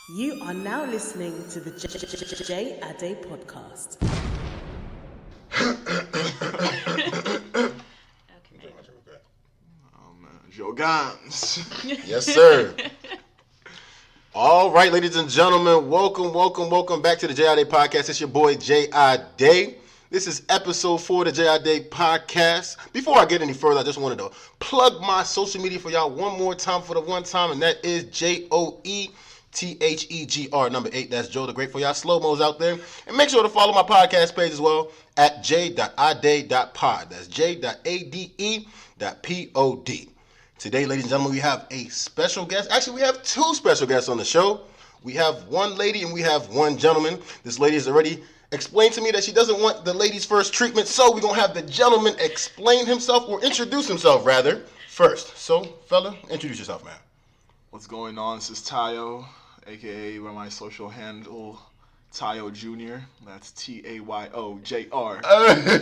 You are now listening to the J Ade podcast. Okay. Oh man, Joe Gans. Yes, sir. All right, ladies and gentlemen, welcome back to the J.I.D. Podcast. It's your boy J.I.D. This is episode 4 of the J.I.D. Podcast. Before I get any further, I just wanted to plug my social media for y'all one more time for the one time, and that is JOETHEGR number 8. That's Joe the Great for y'all slow-mos out there. And make sure to follow my podcast page as well at j.ade.pod. That's j.ade.pod. Today, ladies and gentlemen, we have a special guest. Actually, we have two special guests on the show. We have one lady and we have one gentleman. This lady has already explained to me that she doesn't want the ladies first treatment, so we're going to have the gentleman explain himself, or introduce himself, rather, first. So, fella, introduce yourself, man. What's going on? This is Tayo, aka by my social handle, Tayo Jr. That's TAYOJR.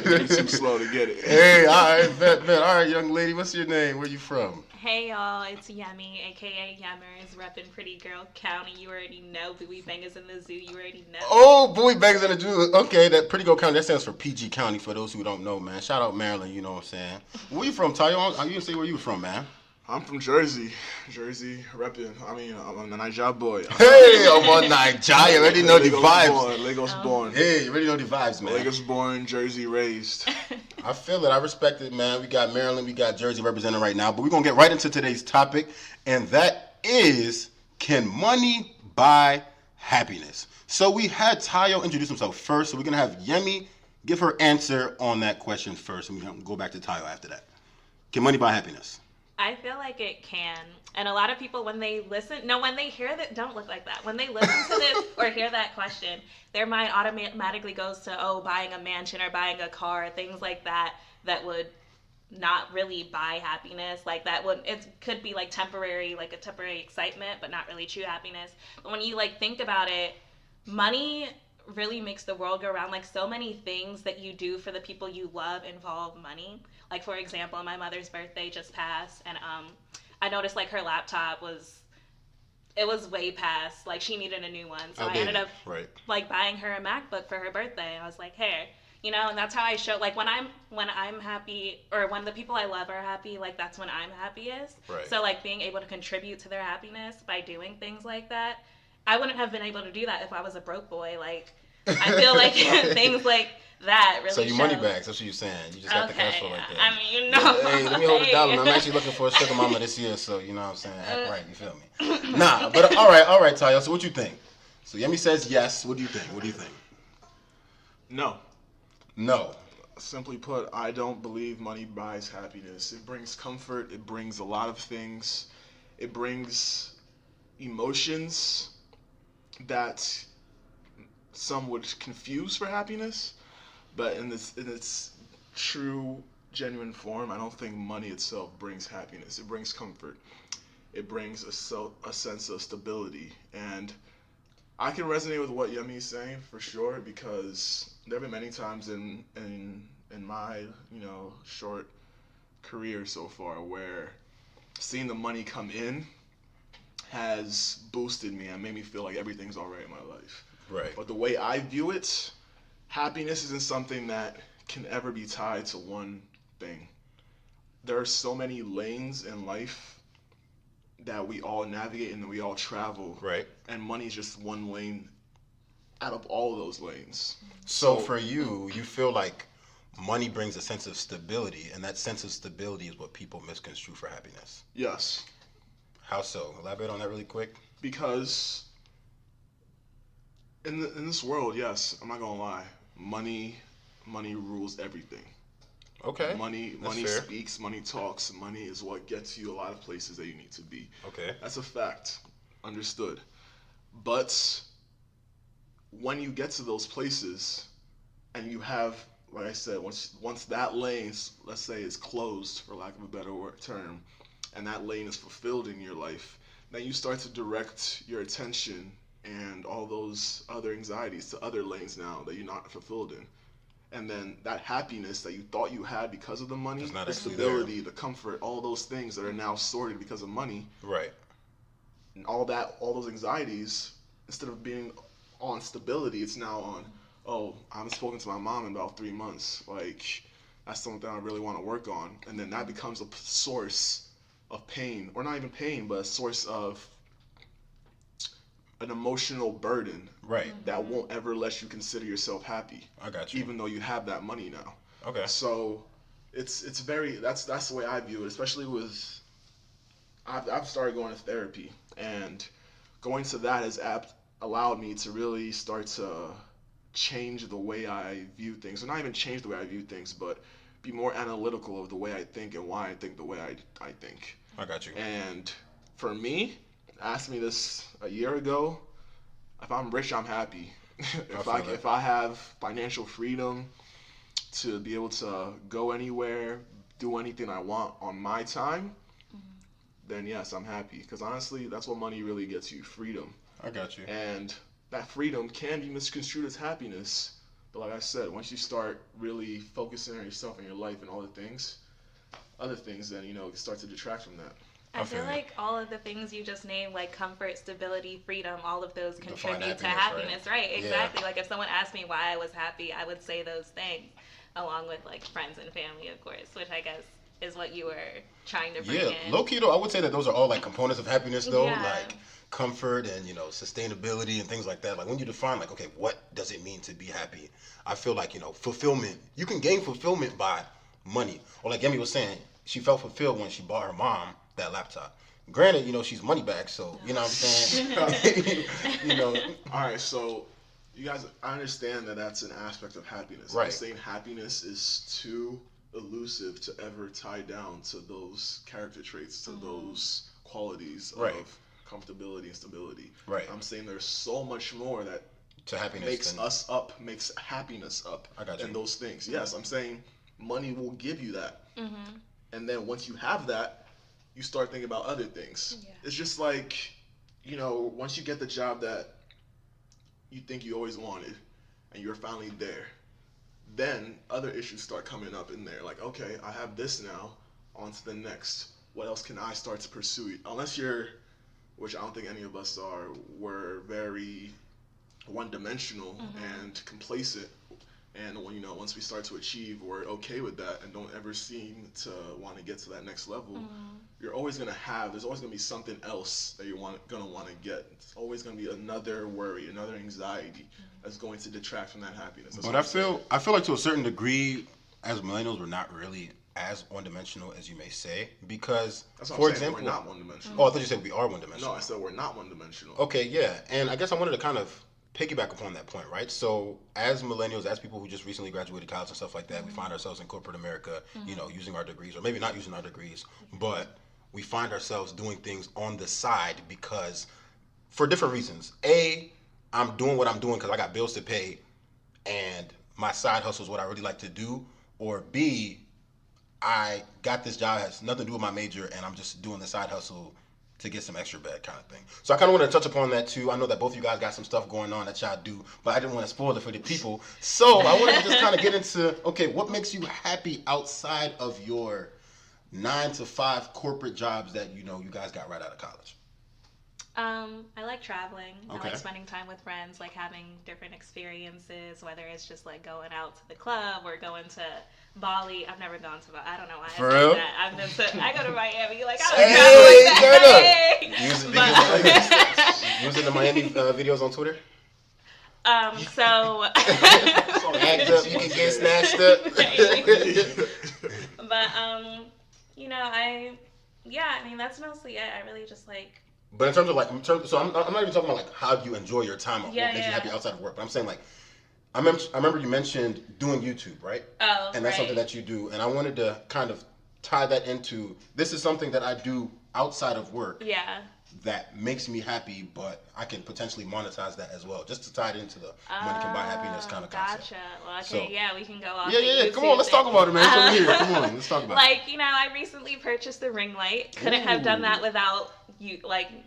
You're too slow to get it. Hey, all right, bet. All right, young lady, what's your name? Where you from? Hey y'all, it's Yemi, aka Yemmers, reppin' Pretty Girl County. You already know. Bowie Bangers in the Zoo. You already know. Oh, Bowie Bangers in the Zoo. Okay, that Pretty Girl County, that stands for PG County for those who don't know, man. Shout out Maryland, you know what I'm saying. Where you from, Tayo? You didn't say where you from, man. I'm from Jersey, reppin'. I'm a Niger boy. Hey, I'm on Nigeria. You already know the vibes. Lagos born. Hey, you already know the vibes, man. Lagos born, Jersey raised. I feel it. I respect it, man. We got Maryland, we got Jersey represented right now. But we're going to get right into today's topic, and that is, can money buy happiness? So we had Tayo introduce himself first, so we're going to have Yemi give her answer on that question first, and we're going to go back to Tayo after that. Can money buy happiness? I feel like it can. And a lot of people, when they hear that, don't look like that. When they listen to this or hear that question, their mind automatically goes to, buying a mansion or buying a car, things like that, that would not really buy happiness. Like it could be like temporary, like a temporary excitement, but not really true happiness. But when you think about it, money really makes the world go around. Like, so many things that you do for the people you love involve money. Like, for example, my mother's birthday just passed, and I noticed her laptop was way past. Like, she needed a new one, so I ended up buying her a MacBook for her birthday. I was like, hey, and that's how I show, when I'm happy, or when the people I love are happy, that's when I'm happiest. Right. So being able to contribute to their happiness by doing things like that, I wouldn't have been able to do that if I was a broke boy. I feel like things like that really So you show. money bags, that's what you're saying. You just got the cash flow right there. I mean, Hey, let me hold it down. I'm actually looking for a sugar mama this year, so you know what I'm saying. Act right, you feel me? Nah, but all right, Tayo. So what you think? So Yemi says yes. What do you think? No. Simply put, I don't believe money buys happiness. It brings comfort. It brings a lot of things. It brings emotions that some would confuse for happiness, but in its true, genuine form, I don't think money itself brings happiness. It brings comfort. It brings a sense of stability, and I can resonate with what Yemi is saying for sure, because there have been many times in my short career so far where seeing the money come in has boosted me and made me feel like everything's all right in my life. Right. But the way I view it, happiness isn't something that can ever be tied to one thing. There are so many lanes in life that we all navigate and that we all travel. Right. And money is just one lane out of all of those lanes. So for you feel like money brings a sense of stability, and that sense of stability is what people misconstrue for happiness. Yes. How so? Elaborate on that really quick. Because in this world, yes, I'm not gonna lie, money rules everything. Okay. Money fair. speaks, money talks. Money is what gets you a lot of places that you need to be. Okay. That's a fact. Understood. But when you get to those places and you have, like I said, once that lane, let's say, is closed, for lack of a better term, and that lane is fulfilled in your life, then you start to direct your attention and all those other anxieties to other lanes now that you're not fulfilled in. And then that happiness that you thought you had because of the money, the stability, the comfort, all those things that are now sorted because of money, right? And all those anxieties instead of being on stability, it's now on, oh, I haven't spoken to my mom in about 3 months. Like, that's something I really want to work on. And then that becomes a source of pain, or not even pain, but a source of an emotional burden. Right. That won't ever let you consider yourself happy. I got you. Even though you have that money now. Okay. So it's very, that's the way I view it, especially with, I've started going to therapy, and going to that has allowed me to really start to change the way I view things, or not even change the way I view things, but be more analytical of the way I think and why I think the way I think. I got you. And for me, ask me this a year ago, if I'm rich, I'm happy. If I have financial freedom to be able to go anywhere, do anything I want on my time, then yes, I'm happy. Because honestly, that's what money really gets you, freedom. I got you. And that freedom can be misconstrued as happiness. But like I said, once you start really focusing on yourself and your life and all the things, other things, then, you know, it starts to detract from that. I feel like all of the things you just named, like comfort, stability, freedom, all of those contribute to happiness, right? Exactly. Yeah. Like if someone asked me why I was happy, I would say those things, along with like friends and family, of course, which I guess is what you were trying to bring in. Yeah, low key though, I would say that those are all like components of happiness though, like comfort and, you know, sustainability and things like that. Like when you define like, okay, what does it mean to be happy? I feel like, you know, fulfillment, you can gain fulfillment by money. Or like Yemi was saying, she felt fulfilled when she bought her mom that laptop. Granted, you know, she's money back, so you know what I'm saying? You know. All right, so you guys, I understand that that's an aspect of happiness. Right. I'm saying happiness is too elusive to ever tie down to those character traits, to those qualities of comfortability and stability. Right. I'm saying there's so much more that to happiness makes happiness up I got you. than those things. Yes, I'm saying money will give you that. And then once you have that, you start thinking about other things. Yeah. It's just like, you know, once you get the job that you think you always wanted and you're finally there, then other issues start coming up in there. Like, okay, I have this now, on to the next. What else can I start to pursue? Unless you're, which I don't think any of us are, we're very one-dimensional and complacent. And when, you know, once we start to achieve, we're okay with that and don't ever seem to want to get to that next level. You're always gonna there's always gonna be something else that you're gonna want to get. It's always gonna be another worry, another anxiety that's going to detract from that happiness. That's but I feel like to a certain degree, as millennials, we're not really as one-dimensional as you may say, because for example, we're not one-dimensional. Oh, I thought you said we are one-dimensional. No, I said we're not one-dimensional. Okay, yeah, and I guess I wanted to kind of piggyback upon that point, right? So as millennials, as people who just recently graduated college and stuff like that, we find ourselves in corporate America, you know, using our degrees, or maybe not using our degrees, but we find ourselves doing things on the side because for different reasons. A, I'm doing what I'm doing because I got bills to pay and my side hustle is what I really like to do. Or B, I got this job, has nothing to do with my major, and I'm just doing the side hustle to get some extra bag kind of thing. So I kind of want to touch upon that too. I know that both of you guys got some stuff going on that y'all do, but I didn't want to spoil it for the people. So I wanted to just kind of get into, okay, what makes you happy outside of your 9-to-5 corporate jobs that, you know, you guys got right out of college? I like traveling. Okay. I like spending time with friends, like having different experiences, whether it's just like going out to the club or going to Bali. I've never gone to Bali. I don't know why For I said real? that. I've been to, I go to Miami. Like, I don't travel like that. Hey! Using the Miami videos on Twitter? So Act up, you can get snatched up. But you know, I mean that's mostly it. I really just like. But in terms of like, so I'm not even talking about like how do you enjoy your time, what makes you happy outside of work. But I'm saying like, I remember you mentioned doing YouTube, right? Oh, and that's something that you do, and I wanted to kind of tie that into this is something that I do outside of work. Yeah. That makes me happy, but I can potentially monetize that as well, just to tie it into the money can buy happiness kind of concept. Gotcha. Well, okay, so, yeah, we can go off. Yeah. Come on, let's talk about it, man. It's over here. Come on, let's talk about it. Like, you know, I recently purchased the ring light. Couldn't have done that without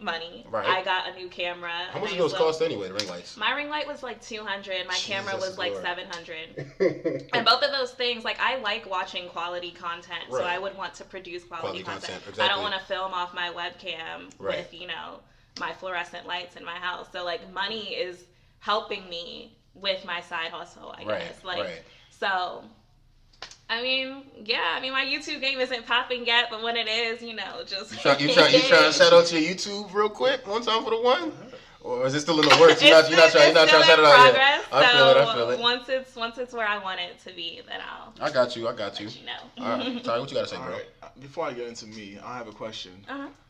money. Right. I got a new camera. How much do those cost anyway, the ring lights? My ring light was like $200. My camera was like Lord. $700. And both of those things, like, I like watching quality content, so I would want to produce quality content. Exactly. I don't want to film off my webcam with, you know, my fluorescent lights in my house. So like money is helping me with my side hustle, I guess. So I mean, my YouTube game isn't popping yet, but when it is, just you trying to shout out to your YouTube real quick, one time for the one, or is it still in the works? You're not trying to shout it out yet. I feel it. Once it's where I want it to be, then I got you. Let you know. All right, Ty, what you gotta say, bro? Right. Before I get into me, I have a question.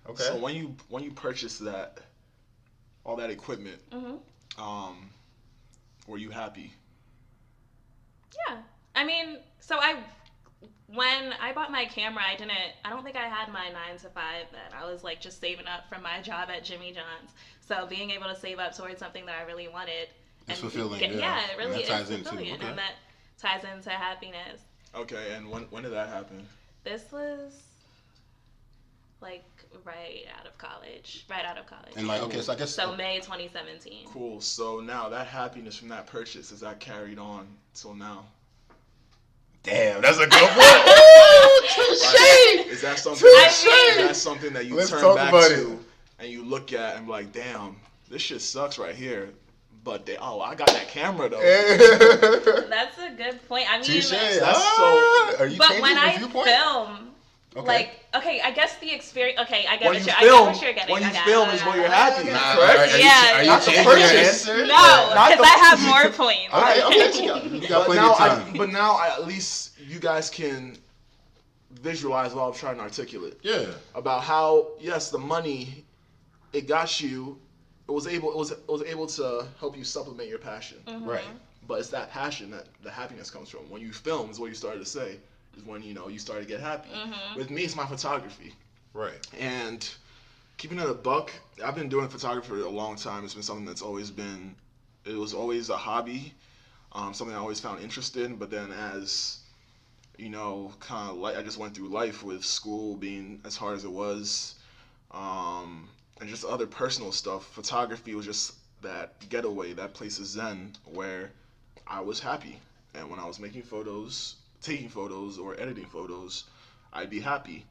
Okay. So when you purchased all that equipment, were you happy? Yeah. I mean, when I bought my camera, I don't think I had my 9 to 5 then. I was like just saving up from my job at Jimmy John's. So being able to save up towards something that I really wanted. It's fulfilling. It really is fulfilling. Okay. And that ties into happiness. Okay, and when did that happen? This was like right out of college. And like, okay, so I guess. So May 2017. Cool. So now that happiness from that purchase, is that carried on till now? Damn, that's a good one. Ooh, touche. Is that something that you turn back to and you look at and be like, damn, this shit sucks right here. But I got that camera though. That's a good point. I mean, touche. Are you but when I viewpoint? film, I guess the experience. Okay, I get what you're getting. When you film is when you're happy, correct? Yeah. Are you changing your answer? No, because I have more points. Okay, you got plenty of time. But now at least you guys can visualize what I was trying to articulate. Yeah. About how, yes, the money, it got you, it was able to help you supplement your passion. Right. But it's that passion that the happiness comes from. When you film, is what you started to say, is when you start to get happy. With me, it's my photography. Right. And keeping it a buck, I've been doing photography for a long time. It's been something that's it was always a hobby, something I always found interested in. But then as kind of like I just went through life with school being as hard as it was, and just other personal stuff. Photography was just that getaway, that place of zen where I was happy. And when I was taking photos or editing photos, I'd be happy.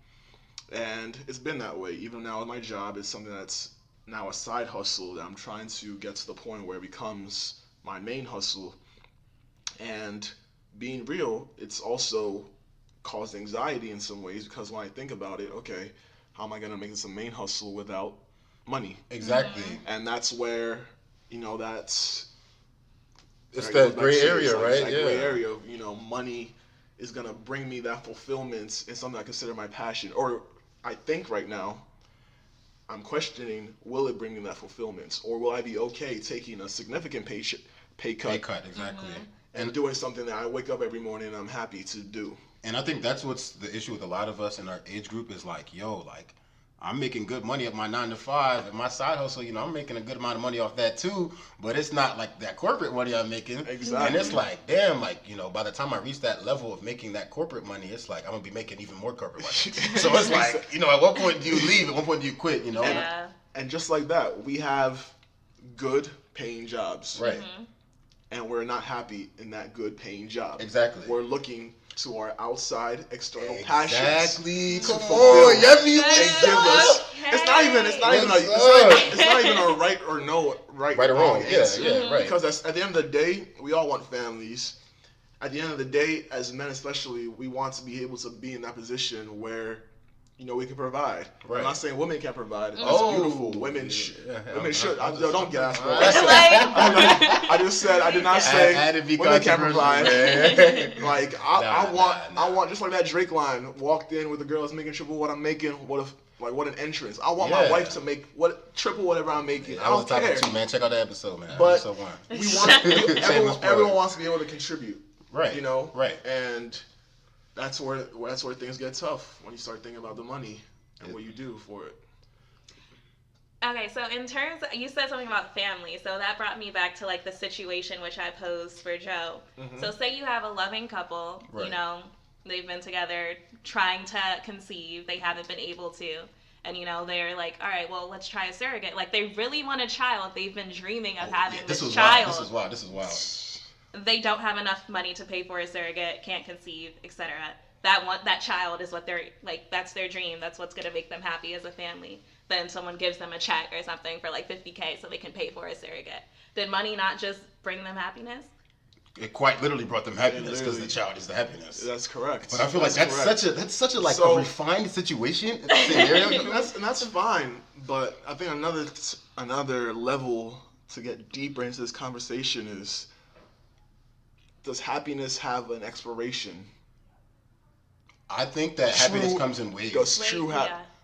And it's been that way. Even now with my job, it's something that's now a side hustle that I'm trying to get to the point where it becomes my main hustle. And being real, it's also caused anxiety in some ways, because when I think about it, okay, how am I going to make this a main hustle without money? Exactly. And that's where, it's that gray area, right? That gray area of, money is going to bring me that fulfillment in something I consider my passion. Or I think right now, I'm questioning, will it bring me that fulfillment? Or will I be okay taking a significant pay cut? Pay cut, exactly. And doing something that I wake up every morning and I'm happy to do. And I think that's what's the issue with a lot of us in our age group is like, I'm making good money at my 9 to 5 and my side hustle, I'm making a good amount of money off that too, but it's not like that corporate money I'm making. Exactly. And it's like, damn, by the time I reach that level of making that corporate money, it's like I'm gonna be making even more corporate money. So it's like, at what point do you leave? At what point do you quit? Yeah. And just like that, we have good paying jobs. Right. And we're not happy in that good paying job. Exactly. We're looking to our outside external passions. Exactly. To Come fulfill on, Yemi. and give us. It's not even a right or no right or wrong. answer. Yeah, right. Because at the end of the day, we all want families. At the end of the day, as men especially, we want to be able to be in that position where we can provide. Right. I'm not saying women can't provide. That's beautiful. Women should. Don't get asked, bro. I just said. I did not say women can't provide. I want just like that Drake line. Walked in with the girl that's making triple what I'm making. What an entrance. I want my wife to make triple whatever I'm making. I don't care. That was topic 2, man. Check out that episode, man. But episode 1. We want everyone wants to be able to contribute. Right. Right. And that's where things get tough when you start thinking about the money and what you do for it. Okay, so in terms, you said something about family, so that brought me back to the situation which I posed for Joe. So say you have a loving couple, right. They've been together trying to conceive, they haven't been able to, and they're like, all right, well, let's try a surrogate. They really want a child, they've been dreaming of having this child. This is wild. They don't have enough money to pay for a surrogate, can't conceive, etc. That child is what they're that's their dream. That's what's gonna make them happy as a family. then someone gives them a check or something for like $50K so they can pay for a surrogate. Did money not just bring them happiness? It quite literally brought them happiness because the child is the happiness. That's correct. But I feel like that's such a like a refined situation scenario. That's fine. But I think another level to get deeper into this conversation is: does happiness have an expiration? I think that happiness comes in waves.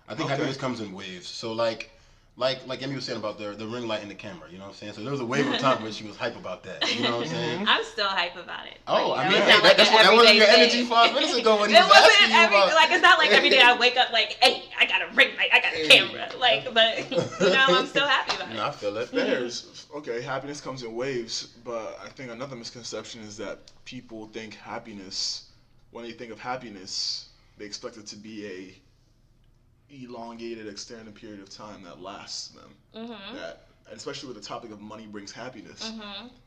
I think happiness comes in waves. So like Yemi was saying about the ring light and the camera, you know what I'm saying? So there was a wave of time where she was hype about that, you know what I'm saying? I'm still hype about it. Oh, like, I mean, hey, that wasn't your energy 5 minutes ago when he was asking you about... Like, it's not like every day I wake up like, hey, I got a ring light, I got a camera. Like, but, you know, I'm still happy about it. No, I feel it. Okay, happiness comes in waves, but I think another misconception is that people think happiness, when they think of happiness, they expect it to be a elongated, extended period of time that lasts them. Mm-hmm. That, and especially with the topic of money brings happiness,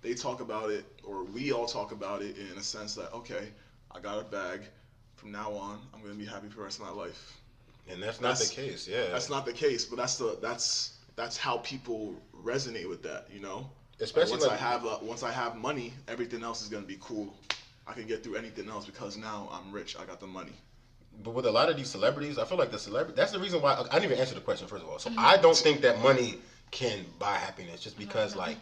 they talk about it, or we all talk about it in a sense that, okay, I got a bag. From now on, I'm going to be happy for the rest of my life. And that's not the case, yeah. That's not the case, but that's how people resonate with that, you know? Especially once I have money, everything else is going to be cool. I can get through anything else because now I'm rich. I got the money. But with a lot of these celebrities, I feel like that's the reason why I didn't even answer the question first of all. So I don't think that money can buy happiness just because like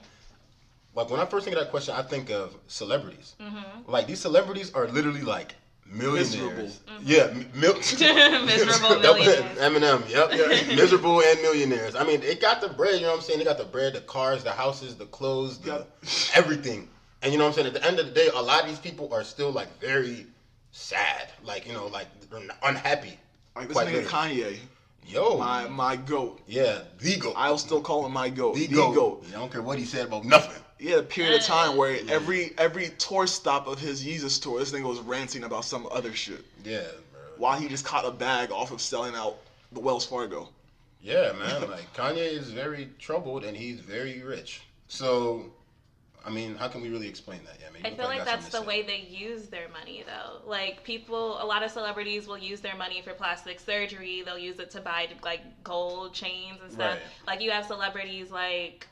when I first think of that question, I think of celebrities. Like these celebrities are literally like millionaires. Yeah, miserable millionaires. Eminem, yep. Miserable and millionaires. I mean, they got the bread, you know what I'm saying? They got the bread, the cars, the houses, the clothes, everything. And you know what I'm saying? At the end of the day, a lot of these people are still like very sad, like, you know, like unhappy. Like this nigga Kanye. Yo. My GOAT. Yeah, the GOAT. I'll still call him my GOAT. The GOAT. I don't care what he said about nothing. He had a period of time where every tour stop of his Yeezus tour, this nigga was ranting about some other shit. Yeah, bro. While he just caught a bag off of selling out the Wells Fargo. Yeah, man. Like Kanye is very troubled and he's very rich. So I mean, how can we really explain that? Yeah, I mean, I feel like that's the way they use their money, though. Like, a lot of celebrities will use their money for plastic surgery. They'll use it to buy, like, gold chains and stuff. Right. Like, you have celebrities like,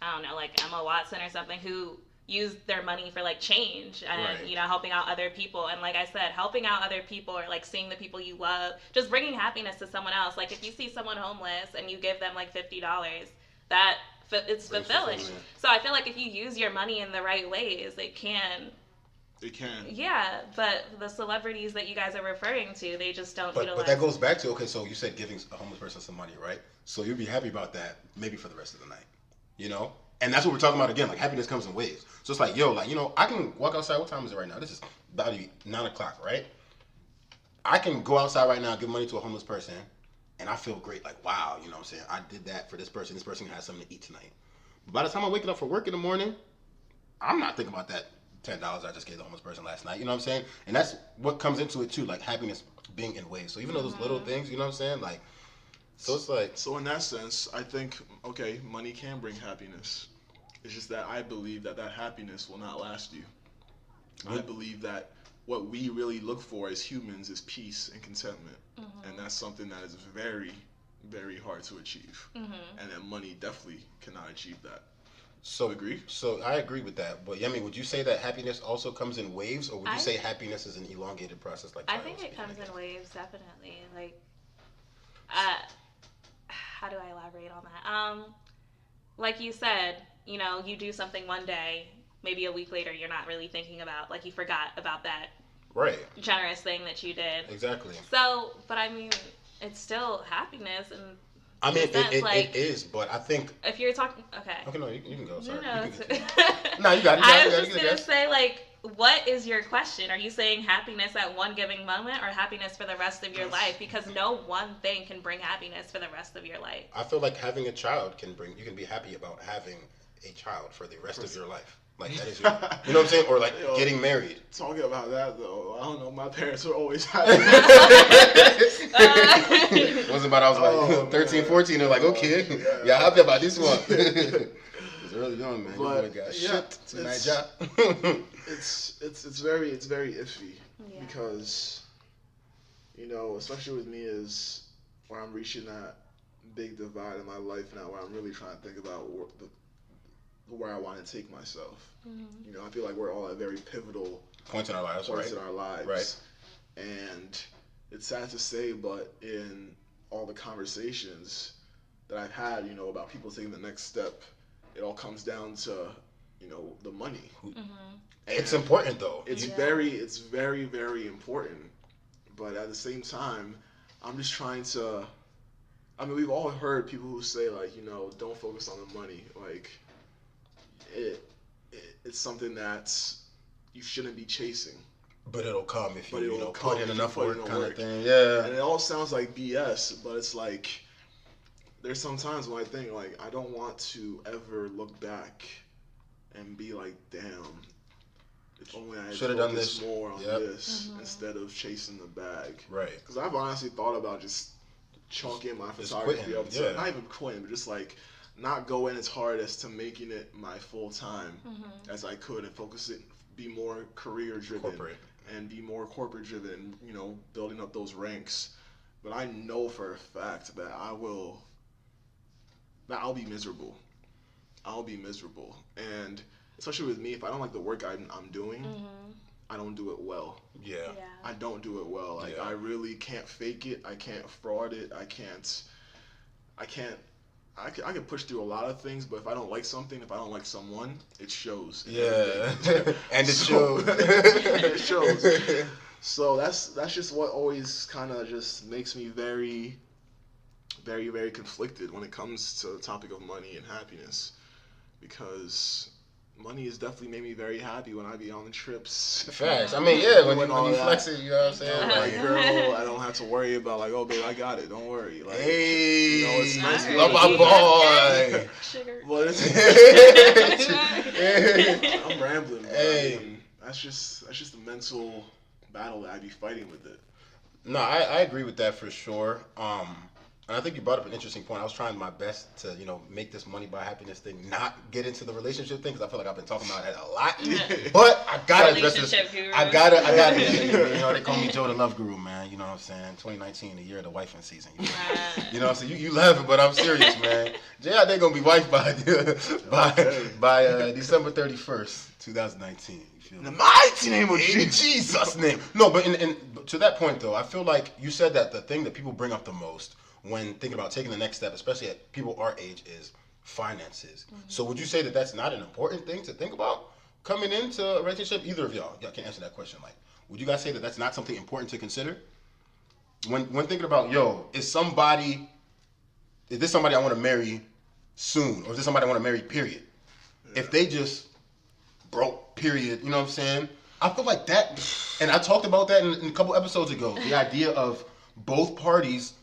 I don't know, like Emma Watson or something who use their money for, like, change and, you know, helping out other people. And like I said, helping out other people or, like, seeing the people you love, just bringing happiness to someone else. Like, if you see someone homeless and you give them, like, $50, it's fulfilling. So I feel like if you use your money in the right ways, it can. Yeah, but the celebrities that you guys are referring to, they just don't utilize. But that goes back to, okay, so you said giving a homeless person some money, right? So you'd be happy about that maybe for the rest of the night, you know? And that's what we're talking about again, like happiness comes in waves. So it's like, yo, like, you know, I can walk outside. What time is it right now? This is about to be 9 o'clock, right? I can go outside right now and give money to a homeless person. And I feel great, like, wow, you know what I'm saying? I did that for this person. This person has something to eat tonight. But by the time I'm waking up for work in the morning, I'm not thinking about that $10 I just gave the homeless person last night. You know what I'm saying? And that's what comes into it, too, like happiness being in waves. So even though those little things, you know what I'm saying? Like, so it's like... So in that sense, I think, okay, money can bring happiness. It's just that I believe that happiness will not last you. I believe that what we really look for as humans is peace and contentment. And that's something that is very, very hard to achieve. And that money definitely cannot achieve that. So agree? So I agree with that. But Yemi, would you say that happiness also comes in waves, or would you say happiness is an elongated process? Like I think it comes in waves, definitely. Like, how do I elaborate on that? Like you said, you know, you do something one day, maybe a week later, you're not really thinking about, like, you forgot about that. Right. Generous thing that you did. Exactly. So, but I mean, it's still happiness, and I mean, it is, but I think if you're talking, okay, no, you can go. Sorry. No, no, you got it. I was just gonna say, like, what is your question? Are you saying happiness at one given moment, or happiness for the rest of your life? Because no one thing can bring happiness for the rest of your life. I feel like having a child you can be happy about having a child for the rest of your life. Like, that is you know what I'm saying? Or, like, getting married. Talking about that, though, I don't know. My parents were always happy. Wasn't about I was like 13, 14. They're like, okay, yeah, happy about this one. It's early young, man. But, you got shipped to Nigeria. It's very iffy because, you know, especially with me is where I'm reaching big divide in my life now where I'm really trying to think about where I want to take myself. You know, I feel like we're all at very pivotal Points in our lives, points right? in our lives. Right. And it's sad to say, but in all the conversations that I've had, you know, about people taking the next step, it all comes down to, you know, the money. It's important though. It's very, very important. But at the same time, I'm just trying to. I mean, we've all heard people who say like, you know, don't focus on the money. Like, it's something that you shouldn't be chasing. But it'll come if you, But put in enough work, kind work. of thing. Yeah. And it all sounds like BS, but it's like there's some times when I think like I don't want to ever look back and be like, damn, if only I had Should have done focused this. more on Yep. this instead of chasing the bag. Right. Because I've honestly thought about just chunking my Just photography quitting, up to yeah. not even quitting, but just like not going as hard as to making it my full time as I could and focus it, be more career driven. Corporate. And be more corporate driven, you know, building up those ranks. But I know for a fact that I'll be miserable. I'll be miserable. And especially with me, if I don't like the work I'm doing, I don't do it well. Yeah. I don't do it well. Like Yeah. I really can't fake it. I can't fraud it. I can push through a lot of things, but if I don't like something, if I don't like someone, it shows. Yeah. And it shows. It shows. So that's just what always kind of just makes me very, very, very conflicted when it comes to the topic of money and happiness, because money has definitely made me very happy when I be on the trips. Facts. I mean, yeah, when all you that. flex it, you know what I'm saying? Like, girl, I don't have to worry about like, oh, babe, I got it. Don't worry. Like, hey, you know, it's nice. Alright. love my boy. Sugar. But I'm rambling. But Hey. I mean, that's just the mental battle that I be fighting with it. No, I agree with that for sure. And I think you brought up an interesting point. I was trying my best to, make this money by happiness thing not get into the relationship thing because I feel like I've been talking about it a lot. But I gotta address this. Guru. I gotta. They call me Joe the Love Guru, man. You know what I'm saying? 2019, the year of the wifing season. You know what I'm saying? You laughing, but I'm serious, man. J.I. they gonna be wife by December 31st, 2019. You feel me? In the mighty name of In Jesus' name. No, but but to that point though, I feel like you said that the thing that people bring up the most when thinking about taking the next step, especially at people our age, is finances. So would you say that that's not an important thing to think about coming into a relationship? Either of y'all can answer that question. Like, would you guys say that that's not something important to consider? When thinking about, is this somebody I want to marry soon? Or is this somebody I want to marry, period? Yeah. If they just broke, period, you know what I'm saying? I feel like that, and I talked about that in a couple episodes ago, the idea of both parties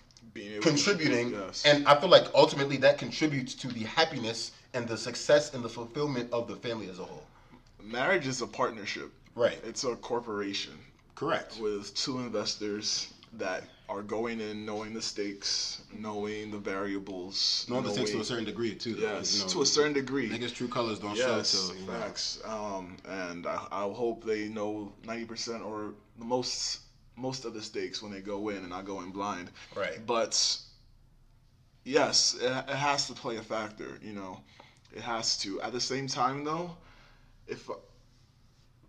contributing, yes. And I feel like ultimately that contributes to the happiness and the success and the fulfillment of the family as a whole. Marriage is a partnership. Right. It's a corporation. Correct. With two investors that are going in knowing the stakes, knowing the variables. Knowing the stakes to a certain degree, too. Though, yes, to a certain degree. Niggas' true colors don't yes, show till, facts. And I hope they know 90% or the most of the stakes when they go in and not go in blind. Right. But yes, it has to play a factor, It has to. At the same time, though, if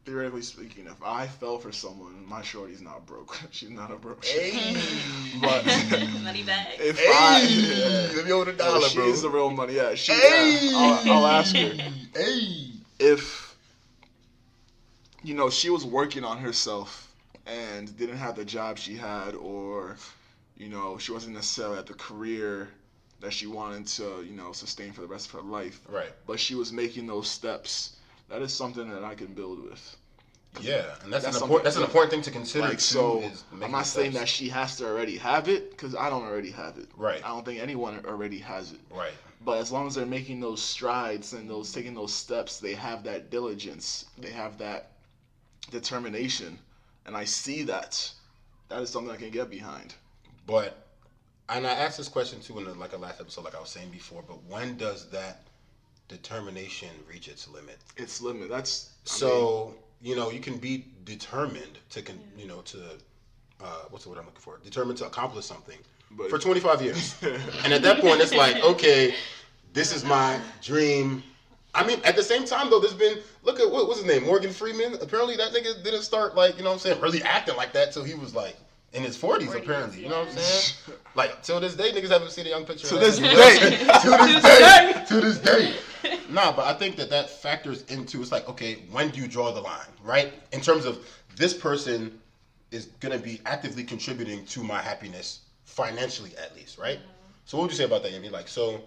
theoretically speaking, if I fell for someone, my shorty's not broke. She's not a broke shorty. Hey. But Money bag. Let me hold a dollar, bro. She's the real money. Yeah, Hey. I'll ask her. Hey. If, she was working on herself and didn't have the job she had, or, she wasn't necessarily at the career that she wanted to, sustain for the rest of her life. Right. But she was making those steps. That is something that I can build with. Yeah, and that's an important thing to consider. Like, too, so is I'm not saying that she has to already have it, because I don't already have it. Right. I don't think anyone already has it. Right. But as long as they're making those strides and taking those steps, they have that diligence, they have that determination, and I see that. That is something I can get behind. But, and I asked this question too in a last episode, like I was saying before. But when does that determination reach its limit? Its limit. You can be determined to, what's the word I'm looking for? Determined to accomplish something. But for 25 years. And at that point, it's like, okay, this is my dream. I mean, at the same time, though, there's been, look at, what's his name, Morgan Freeman? Apparently that nigga didn't start, like, you know what I'm saying, really acting like that till he was, like, in his 40s, apparently. You know what I'm saying? Like, till this day, niggas haven't seen a young picture to of this that. day. To this day. Nah, but I think that factors into, it's like, okay, when do you draw the line, right? In terms of this person is going to be actively contributing to my happiness, financially at least, right? So what would you say about that, Yemi? Like, so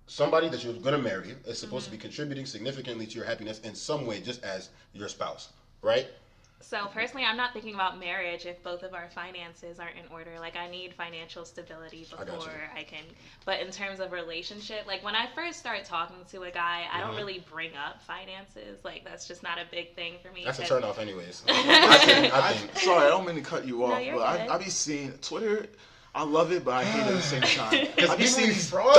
somebody that you're going to marry is supposed to be contributing significantly to your happiness in some way, just as your spouse, right? So personally, I'm not thinking about marriage if both of our finances aren't in order. Like, I need financial stability before I can. But in terms of relationship, like when I first start talking to a guy, I don't really bring up finances. Like, that's just not a big thing for me. That's a turn off anyways. Sorry, I don't mean to cut you off, you're but good. I be seeing Twitter. I love it, but I hate it at the same time. I be people seeing be these fraud.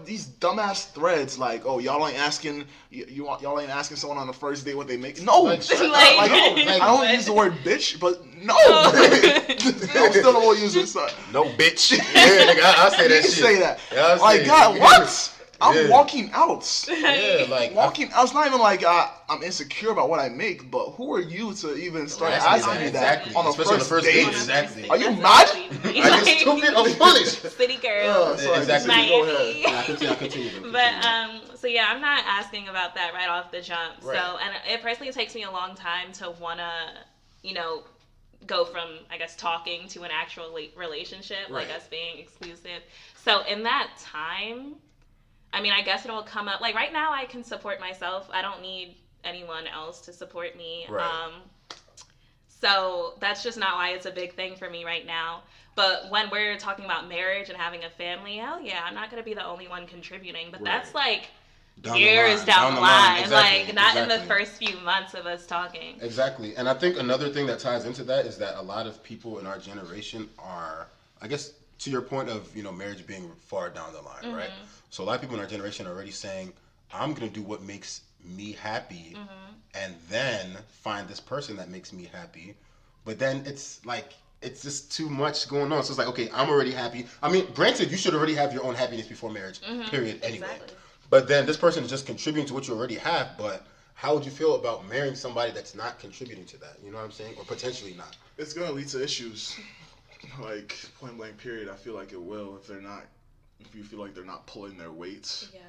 these dumbass threads like, "Oh, y'all ain't asking y'all ain't asking someone on the first date what they make." No, Like, like, like- I don't use the word bitch, but no, I'm still the one using it. No, bitch. Yeah, nigga, I say that You shit. say that. Yeah, I Like, say God, it. what? I'm Yeah. walking out. Yeah, like, Walking out. It's not even like I'm insecure about what I make, but who are you to even start Ask me asking me that, that exactly. on a Especially on the first first date? date. Exactly. Are you That's mad? crazy. Are you stupid or foolish? City girl. Sorry, Exactly. Miami. Go ahead. Miami. Yeah, I continue. So yeah, I'm not asking about that right off the jump. Right. So, and it personally takes me a long time to wanna, go from, I guess, talking to an actual relationship, like Right. us being exclusive. So in that time, I mean, I guess it'll come up. Like right now, I can support myself. I don't need anyone else to support me. Right. So that's just not why it's a big thing for me right now. But when we're talking about marriage and having a family, hell yeah, I'm not going to be the only one contributing. But that's like years down the line. Exactly. Like not in the Exactly. first few months of us talking. Exactly. And I think another thing that ties into that is that a lot of people in our generation are, I guess, to your point of, marriage being far down the line, right? So a lot of people in our generation are already saying, I'm going to do what makes me happy and then find this person that makes me happy. But then it's like, it's just too much going on. So it's like, okay, I'm already happy. I mean, granted, you should already have your own happiness before marriage, period, anyway. Exactly. But then this person is just contributing to what you already have. But how would you feel about marrying somebody that's not contributing to that? You know what I'm saying? Or potentially not. It's gonna lead to issues. Like point blank period. I feel like it will if you feel like they're not pulling their weight. Yeah.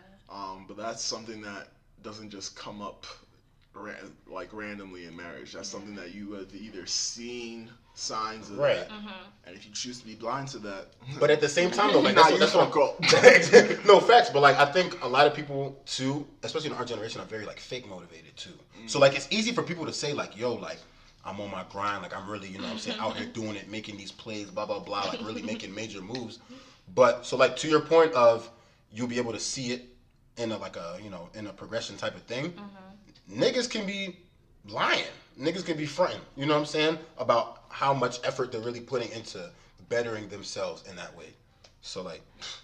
But that's something that doesn't just come up randomly in marriage. That's something that you have either seen signs of Right. that, and if you choose to be blind to that. But at the same time, though, like Nah, that's you what fuck up. no facts. But like, I think a lot of people too, especially in our generation, are very like fake motivated too. So like, it's easy for people to say like, "Yo, like, I'm on my grind. Like, I'm really, I'm saying, out here doing it, making these plays, blah blah blah, like really making major moves." But so like to your point of you'll be able to see it in a progression type of thing. Niggas can be lying. Niggas can be fronting. You know what I'm saying? About how much effort they're really putting into bettering themselves in that way. So like,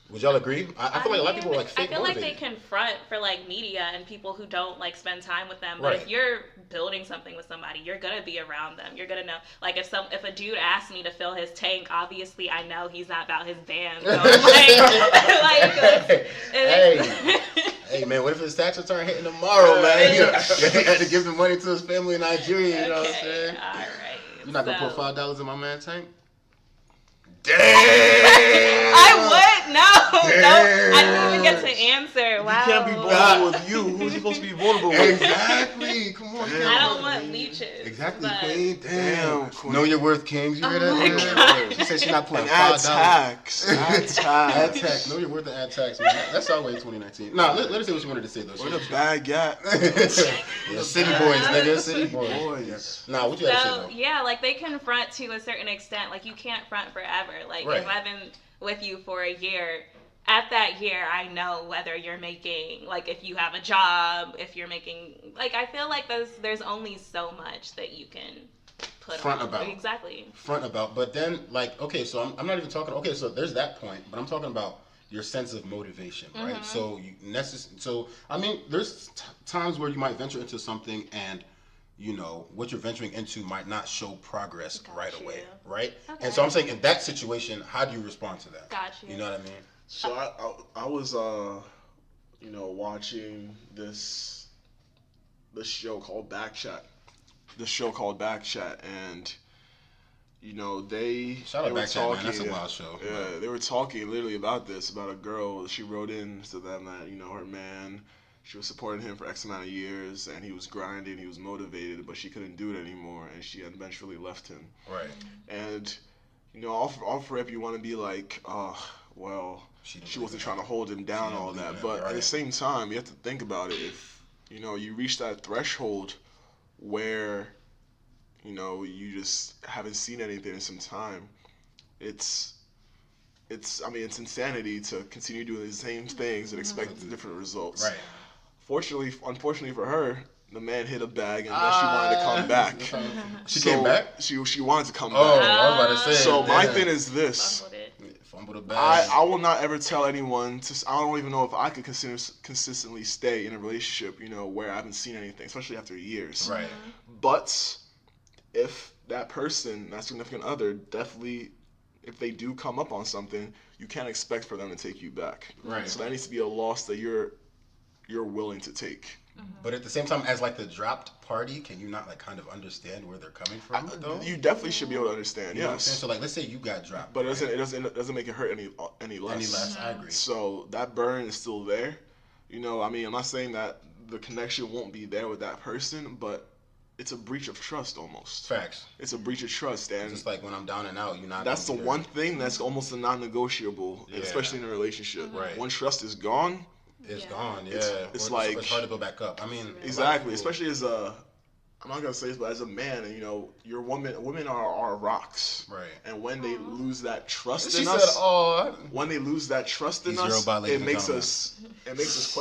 would y'all agree? I feel like a lot of people are like fake I feel like motivated. they confront for like media and people who don't like spend time with them. But Right. if you're building something with somebody, you're gonna be around them. You're gonna know. Like if a dude asks me to fill his tank, obviously I know he's not about his band. So Hey man, what if his tax return hitting tomorrow, man? You had to give the money to his family in Nigeria. You know what I'm saying? All right. You're not gonna put $5 in my man's tank? Damn! I would no. Damn. I didn't even get to answer. Wow. You can't be vulnerable with you. Who's you supposed to be vulnerable with? Exactly. Come on. Damn. I don't want leeches. Exactly, but- Queen. Damn, Queen. Know your worth, Kings. You hear that? my Yeah. God. She said she's not playing And add $5. tax. Add Add tax. tax. Know your worth and add tax, man. That's our way 2019. Nah, let her say what she wanted to say, though. Where the bag at? Yeah, city boys, nigga. City boys. Boys. Nah, what you had to say, So though? yeah, like they confront to a certain extent. Like you can't front forever. Like Right. if I've been with you for a year, at that year I know whether you're making, like if you have a job, if you're making, like I feel like there's only so much that you can put Front on. about. Exactly. Front about. But then, like, okay, so I'm not even talking, okay, so there's that point, but I'm talking about your sense of motivation, right? So I mean, there's times where you might venture into something and you know, what you're venturing into might not show progress right you. away, right? Okay. And so I'm saying in that situation, how do you respond to that? Got you. You know what I mean? So I was you know, watching this show called Backchat. And you know, they Shout out were Backchat, talking. man. That's a wild show. Yeah, they were talking literally about this, about a girl. She wrote in to them that, you know, her man, she was supporting him for X amount of years, and he was grinding, he was motivated, but she couldn't do it anymore, and she eventually left him. Right. And you know, off rip, you want to be like, oh, well, she wasn't trying to hold him down, all that. But at the same time, you have to think about it. If, you know, you reach that threshold where, you know, you just haven't seen anything in some time, it's insanity to continue doing the same things and expect different results. Right. Unfortunately for her, the man hit a bag, and then she wanted to come back. She came back? She wanted to come Oh, back. I was about to say. So my thing is this. Fumbled a bag. I will not ever tell anyone to. I don't even know if I could consistently stay in a relationship, you know, where I haven't seen anything, especially after years. Right. But if that person, that significant other, definitely, if they do come up on something, you can't expect for them to take you back. Right. So that needs to be a loss that you're willing to take. But at the same time, as like the dropped party, can you not like kind of understand where they're coming from? Though? You definitely should be able to understand. You know what I'm saying? Yes. So like, let's say you got dropped, But it doesn't make it hurt any less. any less. I agree. So that burn is still there. You know, I mean, I'm not saying that the connection won't be there with that person, but it's a breach of trust almost. Facts. It's a breach of trust, and Just like when I'm down and out, you're not. that's the gonna be one thing that's almost a non-negotiable, Yeah. especially in a relationship. Right. When trust is gone, It's Yeah. gone. Yeah. It's Or like- it's hard to go back up. I mean, a lot of exactly. people- Especially as a, I'm not gonna say this, but as a man, and you know, women are rocks. Right. And when they lose that trust She in said, us, "Oh, when they lose that trust in He's us, robot, ladies it and makes gentlemen. us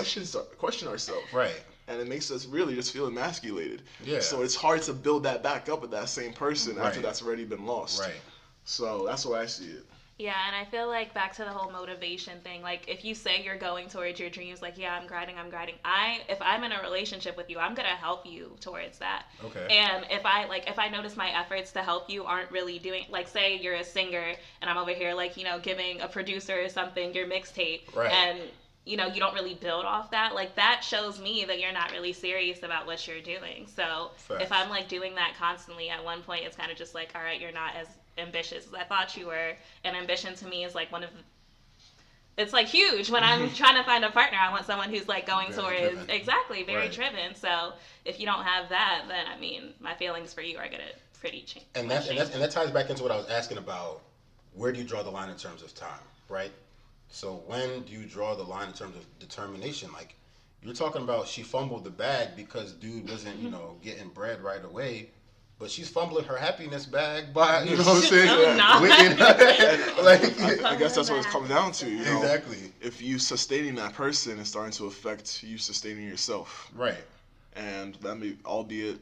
question ourselves. right." And it makes us really just feel emasculated. Yeah. So it's hard to build that back up with that same person after Right. that's already been lost. Right. So that's the way I see it. Yeah, and I feel like back to the whole motivation thing, like if you say you're going towards your dreams, like, yeah, I'm grinding. If I'm in a relationship with you, I'm going to help you towards that. Okay. And if I notice my efforts to help you aren't really doing, like, say you're a singer and I'm over here, like, you know, giving a producer or something your mixtape. Right. And, you know, you don't really build off that. Like, that shows me that you're not really serious about what you're doing. So Facts. if I'm, like, doing that constantly, at one point it's kind of just like, all right, you're not as ambitious as I thought you were. And ambition to me is like it's like huge when I'm trying to find a partner. I want someone who's like going Very towards driven. exactly very Right. driven. So if you don't have that, then I mean my feelings for you are gonna pretty change. And that ties back into what I was asking about. Where do you draw the line in terms of time, right? So when do you draw the line in terms of determination? Like you're talking about, she fumbled the bag because dude wasn't, you know, getting bread right away. But she's fumbling her happiness bag by, you know what I'm saying? No, not. I guess that's what it comes down to. You know? Exactly. If you sustaining that person is starting to affect you sustaining yourself. Right. And that may, albeit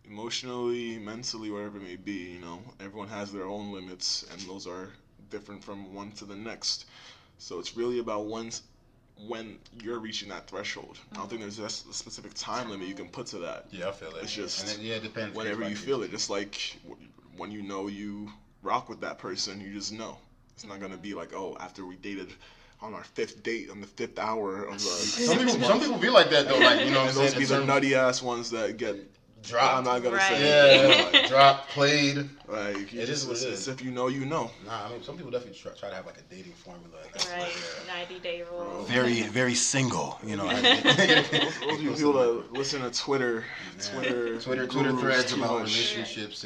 emotionally, mentally, whatever it may be, you know, everyone has their own limits, and those are different from one to the next. So it's really about when you're reaching that threshold. I don't think there's a specific time limit you can put to that. Yeah, I feel it. It's just it depends. whenever case by you case. feel it. Just like when you know you rock with that person, you just know. It's not gonna be like, oh, after we dated on our 5th date on the 5th hour of the Some people be like that though, like, you know what I'm and those saying? be In the terms- nutty ass ones that get Dropped. I'm not gonna Right. say. Yeah, drop, played. Like It is what it it's is. if you know, you know. Nah, I mean, some people definitely try to have like a dating formula. And that's Right, like, 90-day rule. very, very single, you know. Those people that listen to Twitter Twitter gurus threads too about much. relationships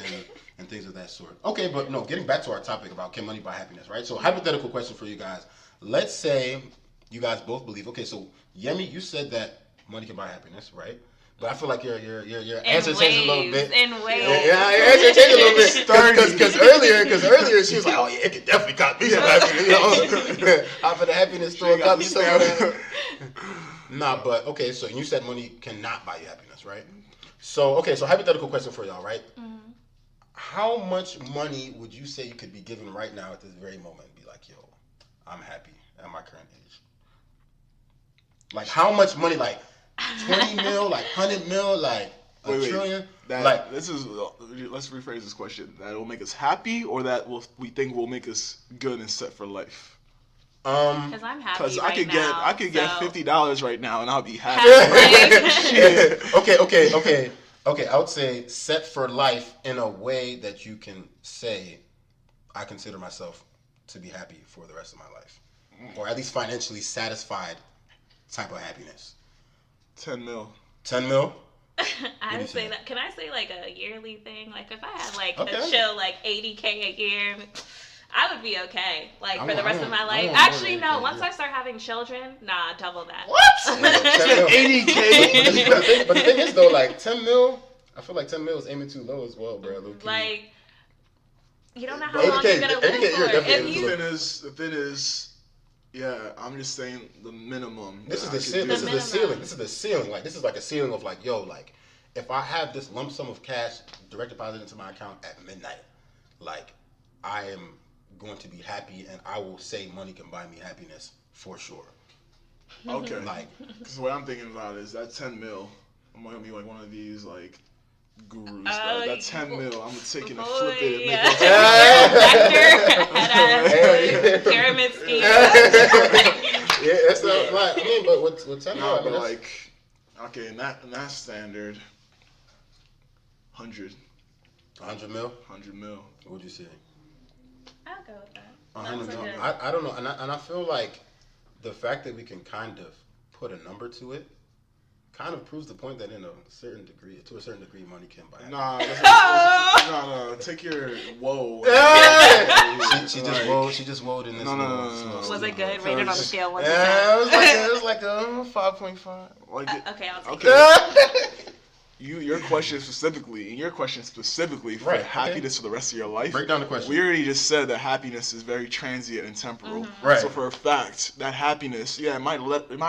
and things of that sort. Okay, but no, getting back to our topic about can money buy happiness, right? So hypothetical question for you guys. Let's say you guys both believe, okay, so Yemi, you said that money can buy happiness, right? But I feel like your answer changed a little bit. In ways. Yeah, your answer changed a little bit. Because earlier she was like, oh yeah, it could definitely got me some happiness. You know? Out of the happiness store, got me some of that. Nah, but okay, so you said money cannot buy you happiness, right? So, okay, so hypothetical question for y'all, right? Mm-hmm. How much money would you say you could be given right now at this very moment and be like, yo, I'm happy at my current age? Like, how much money? Like, 20 mil? Like, 100 mil? Like, A trillion? Let's rephrase this question. That will make us happy, or that we think will make us good and set for life? Because I'm happy Because right now. I could get $50 right now, and I'll be happy. Okay. I would say set for life in a way that you can say, I consider myself to be happy for the rest of my life, or at least financially satisfied type of happiness. 10 mil. 10 mil? I would say that. Can I say like a yearly thing? Like if I had like Okay. a chill like $80K a year, I would be okay. Like for the rest of my life. want Actually, more no. than Once I start having children, nah, double that. What? 80K. But the thing is though, like 10 mil, I feel like 10 mil is aiming too low as well, bro. Low-key. Like you don't know how long you're gonna live for. The thing is, yeah, I'm just saying the minimum. This is the ceiling. This is the ceiling. Like this is like a ceiling of like, yo, like if I have this lump sum of cash direct deposited into my account at midnight, like I am going to be happy, and I will say money can buy me happiness for sure. Okay. Like, because what I'm thinking about is that 10 mil. I'm gonna be like one of these like gurus. That 10 mil, I'm taking and flip it and make it. Pyramid scheme. Yeah, that's not like. I mean, but with 10 mil, no, I mean, but like, okay, in that standard, 100 mil. 100 mil. What would you say? I'll go with that. 100 That's mil. a good- I don't know, and I feel like the fact that we can kind of put a number to it kind of proves the point that to a certain degree, money can buy. No. Take your whoa. She just woed in this. No. Was it good? Rated on a scale 1 to 10. Yeah, it was like a 5.5. Okay, I'll take it. Your question specifically for happiness for the rest of your life. Break down the question. We already just said that happiness is very transient and temporal. Mm-hmm. Right. So for a fact, that happiness, it might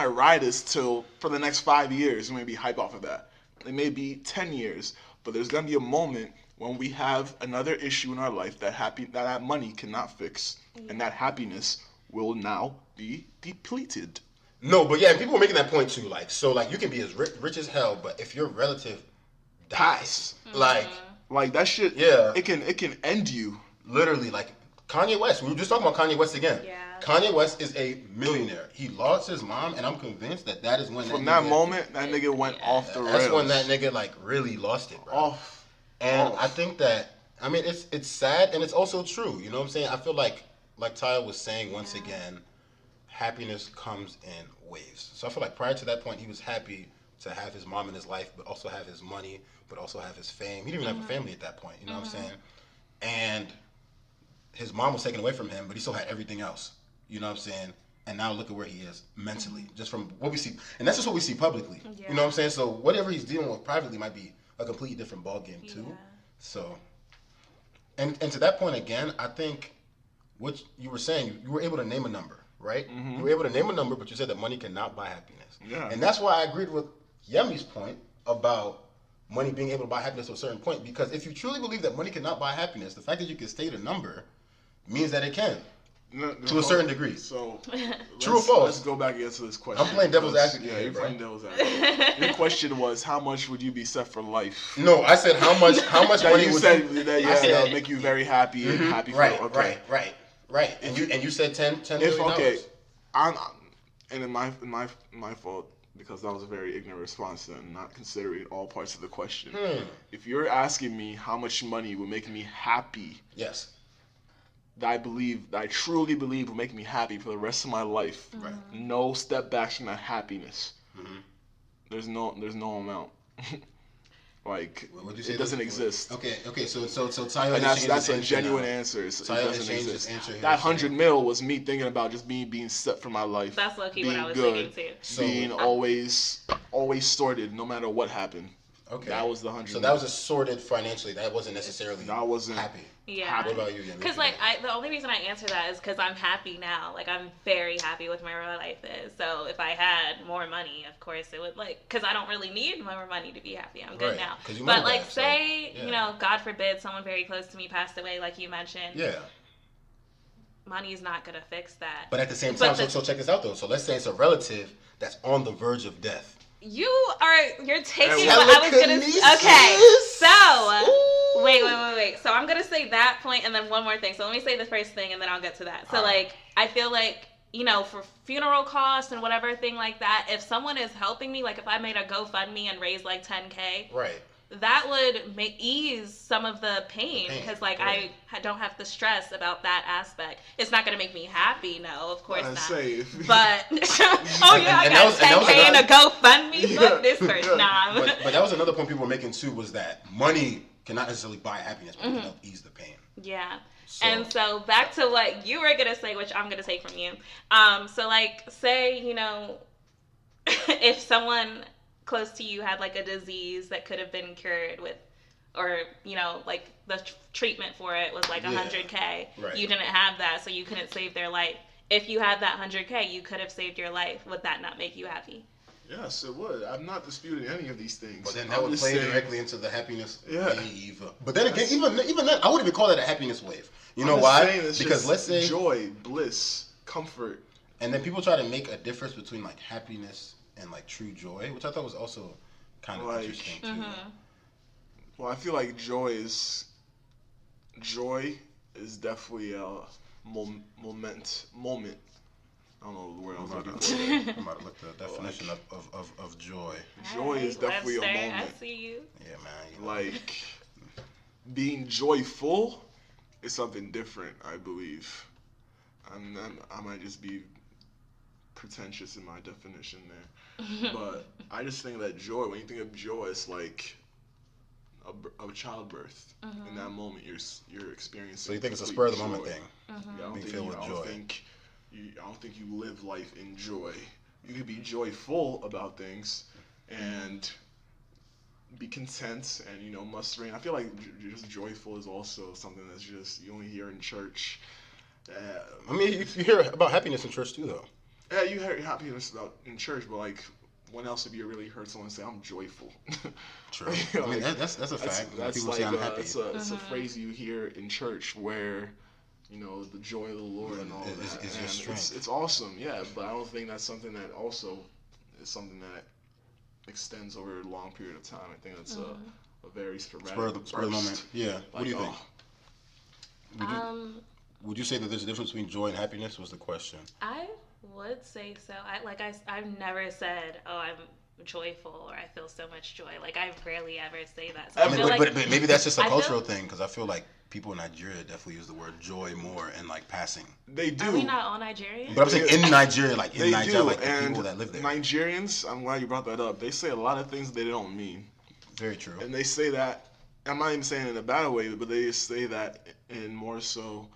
ride us for the next 5 years. We may be hype off of that. It may be 10 years, but there's gonna be a moment when we have another issue in our life that money cannot fix, and that happiness will now be depleted. No, but yeah, people are making that point too. Like, so, like, you can be as rich as hell, but if your relative dies, like that shit, yeah, it can end you. Literally, like Kanye West. We were just talking about Kanye West again. Yeah. Kanye West is a millionaire. He lost his mom, and I'm convinced that is when from that moment that nigga went off the rails. That's when that nigga like really lost it, bro. I think that it's sad and it's also true. You know what I'm saying? I feel like Tyler was saying once again. Happiness comes in waves. So I feel like prior to that point, he was happy to have his mom in his life, but also have his money, but also have his fame. He didn't even have a family at that point, you know what I'm saying? And his mom was taken away from him, but he still had everything else, you know what I'm saying? And now look at where he is mentally, just from what we see. And that's just what we see publicly, you know what I'm saying? So whatever he's dealing with privately might be a completely different ballgame too. Yeah. So, and to that point again, I think what you were saying, you were able to name a number. Right? Mm-hmm. You were able to name a number, but you said that money cannot buy happiness. Yeah. And that's why I agreed with Yemi's point about money being able to buy happiness to a certain point. Because if you truly believe that money cannot buy happiness, the fact that you can state a number means that it can. To a certain degree. So, true or false? Let's go back and answer this question. I'm playing devil's advocate. Yeah, you're playing devil's advocate. Your question was, how much would you be set for life? No, I said how much money would you... that would make you very happy and happy for Right. And you said $10 million. Okay, my fault, because that was a very ignorant response and not considering all parts of the question. If you're asking me how much money would make me happy, yes, that I truly believe will make me happy for the rest of my life. Right. No step backs from that happiness. Mm-hmm. There's no amount. Like, it doesn't exist. Okay. So Tyler, and that's a genuine answer. It doesn't exist. That 100 mil was me thinking about just me being set for my life. That's low-key what I was good, thinking too. Being always sorted, no matter what happened. Okay. That was the 100. So that was just sorted financially. That wasn't necessarily. That wasn't happy. Yeah. What about you, Yemi? Because the only reason I answer that is because I'm happy now. Like I'm very happy with where my life is. So if I had more money, of course it would because I don't really need more money to be happy. I'm good now. But say God forbid someone very close to me passed away, like you mentioned. Yeah. Money is not gonna fix that. But at the same time, so check this out though. So let's say it's a relative that's on the verge of death. You're taking what I was gonna say. Okay, so wait. So I'm gonna say that point and then one more thing. So let me say the first thing and then I'll get to that. So like, I feel like, you know, for funeral costs and whatever thing like that, if someone is helping me, like if I made a GoFundMe and raised like $10K, right, that would ease some of the pain because like right. I don't have to stress about that aspect. It's not going to make me happy, no, of course not. Safe. But oh yeah, I got 10K in a GoFundMe. Fuck this person. Nah. But that was another point people were making too, was that money cannot necessarily buy happiness, but it can help ease the pain. Yeah. And so back to what you were gonna say, which I'm gonna take from you. So like, say, you know, if someone close to you had like a disease that could have been cured with, or you know, like the treatment for it was like 100K. Right. You didn't have that, so you couldn't save their life. If you had that 100K, you could have saved your life. Would that not make you happy? Yes, it would. I'm not disputing any of these things. But then that would play directly into the happiness wave. But then again, That's, even then, I wouldn't even call that a happiness wave. You know I'm why? Because let's say joy, bliss, comfort. And then people try to make a difference between like happiness and like true joy, which I thought was also kind of like, interesting too. Well, I feel like joy is definitely a moment. I don't know the word I was looking for. I'm about to look the definition of joy. Joy is definitely Webster, a moment. I see you. Yeah, man. You know. Like, being joyful is something different, I believe. I might just be pretentious in my definition there. But I just think that joy, when you think of joy, it's like a childbirth. In that moment, you're experiencing. So you think it's a spur of the moment joy. thing? Yeah, I don't think you live life in joy. You can be joyful about things and be content and, you know, mustering. I feel like just joyful is also something that's just you only hear in church. I mean, you hear about happiness in church too, though. Yeah, you hear happiness in church, but like, when else have you really heard someone say, "I'm joyful"? True. You know, I mean, that's a fact. That's people like say I'm happy. it's a phrase you hear in church where, you know, the joy of the Lord and all that. Is your strength. It's awesome, yeah. But I don't think that's something that also is something that extends over a long period of time. I think that's a very sporadic Spur of the moment. Yeah. Like, what do you think? Would you say that there's a difference between joy and happiness? Was the question. I would say so. I've never said, "Oh, I'm joyful" or "I feel so much joy." Like, I rarely ever say that. So but maybe that's just a cultural thing, because I feel like people in Nigeria definitely use the word joy more in like passing. They do. Are we not all Nigerian? But I'm saying in Nigeria, like in Nigeria, do. like the and people that live there. Nigerians, I'm glad you brought that up. They say a lot of things they don't mean. Very true. And they say that, I'm not even saying it in a bad way, but they say that in more so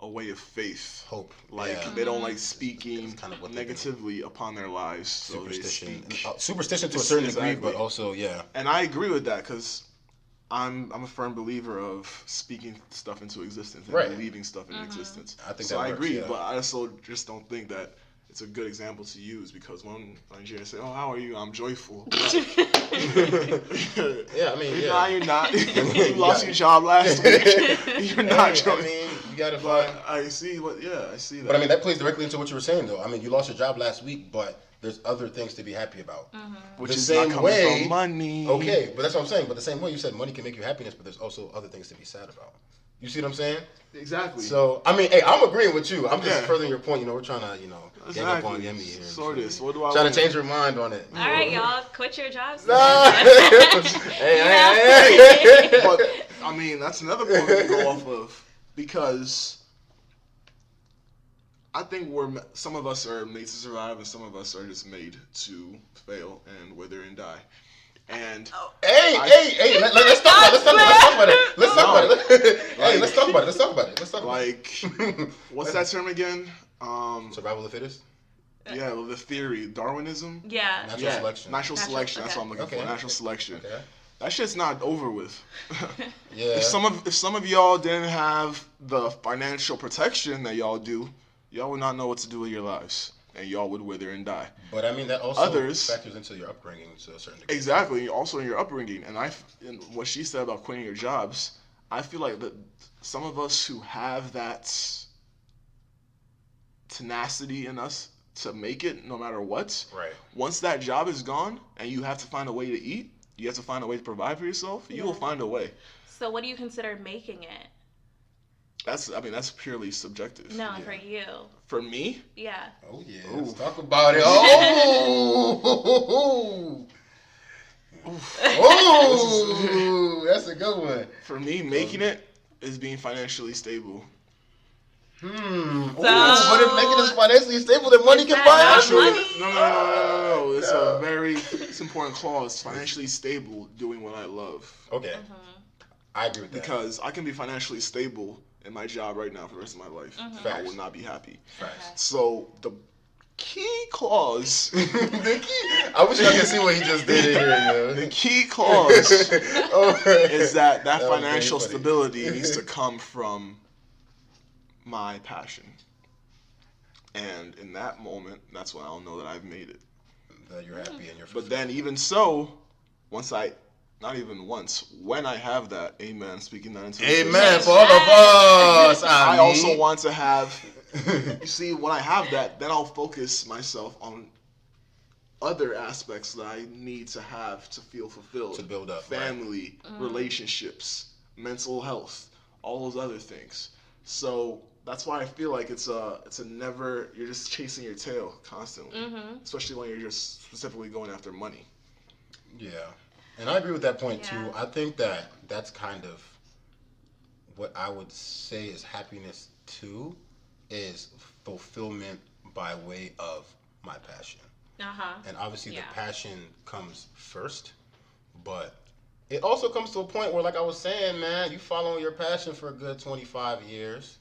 a way of faith. Hope. Like, they don't like speaking kind of negatively upon their lives. So superstition. They speak. Superstition to a certain degree, but also, yeah. And I agree with that, because I'm a firm believer of speaking stuff into existence and believing stuff into existence. I think so that I works, agree, yeah. but I also just don't think that it's a good example to use, because when Nigerians say, "Oh, how are you? I'm joyful." Yeah, I mean, Nah, you're not. You lost your job last week. You're not joyful. I mean, you gotta find. I see that. But I mean, that plays directly into what you were saying, though. I mean, you lost your job last week, but there's other things to be happy about. Which the is same not coming way, from money. Okay, but that's what I'm saying. But the same way you said money can make you happiness, but there's also other things to be sad about. You see what I'm saying? Exactly. So, I mean, hey, I'm agreeing with you. I'm just furthering your point. You know, we're trying to, gang up on Yemi here. So this. What do I trying to change your mind on it. All right, y'all, quit your jobs. Hey. But, I mean, that's another point we can go off of, because I think some of us are made to survive and some of us are just made to fail and wither and die. And hey, let's talk about it. Let's talk about it. Like, what's that term again? Survival of the fittest? Yeah, well, the theory, Darwinism. Yeah. Natural selection. Natural selection. That's what I'm looking for. Natural selection. Okay. That shit's not over with. Yeah. If some of y'all didn't have the financial protection that y'all do, y'all would not know what to do with your lives, and y'all would wither and die. But I mean, that also factors into your upbringing to a certain degree. Exactly. Also in your upbringing, and what she said about quitting your jobs, I feel like that some of us who have that tenacity in us to make it no matter what. Right. Once that job is gone and you have to find a way to eat, you have to find a way to provide for yourself, you will find a way. So what do you consider making it? That's purely subjective. No, for you. For me? Yeah. Oh yeah. Ooh. Let's talk about it. Oh. Oh, that's a good one. For me, making it is being financially stable. But if making us financially stable, then money can buy us. No. It's a it's important clause. Financially stable, doing what I love. Okay. I agree with that. Because I can be financially stable in my job right now for the rest of my life. I will not be happy. Facts. So the key clause. I wish y'all could see what he just did in here, yo. The key clause is that That was financial very funny. stability needs to come from my passion. And in that moment, that's when I'll know that I've made it. That you're happy and you're But then even so, when I have that, amen, speaking that into amen for all of us. I also want to have, you see, when I have that, then I'll focus myself on other aspects that I need to have to feel fulfilled. To build up, family, relationships, mental health, all those other things. So that's why I feel like it's a never, you're just chasing your tail constantly, especially when you're just specifically going after money. Yeah. And I agree with that point too. I think that that's kind of what I would say is happiness too, is fulfillment by way of my passion. And obviously the passion comes first, but it also comes to a point where, like I was saying, man, you following your passion for a good 25 years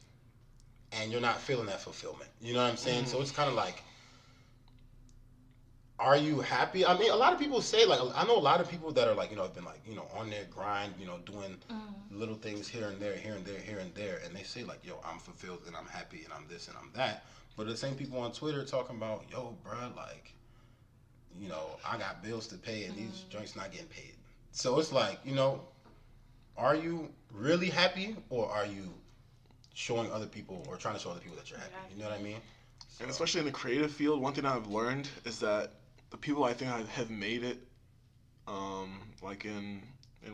and you're not feeling that fulfillment. You know what I'm saying? So it's kind of like, are you happy? I mean, a lot of people say, like, I know a lot of people that are like, have been like, on their grind, doing little things here and there, and they say like, yo, I'm fulfilled and I'm happy and I'm this and I'm that. But the same people on Twitter talking about, yo, bruh, like, I got bills to pay and these joints not getting paid. So it's like, are you really happy, or are you showing other people or trying to show other people that you're happy? You know what I mean? So. And especially in the creative field, one thing I've learned is that the people I think have made it, like in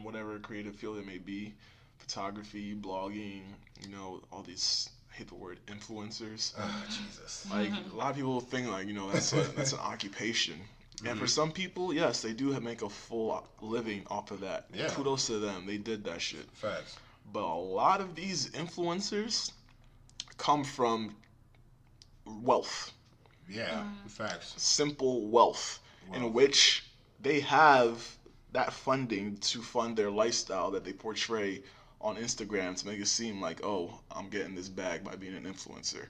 whatever creative field it may be, photography, blogging, all these, I hate the word influencers. Oh, Jesus. Like a lot of people think like, that's an occupation. And for some people, yes, they do make a full living off of that. Yeah. Kudos to them. They did that shit. Facts. But a lot of these influencers come from wealth. Yeah, facts. Simple wealth, in which they have that funding to fund their lifestyle that they portray on Instagram to make it seem like, oh, I'm getting this bag by being an influencer.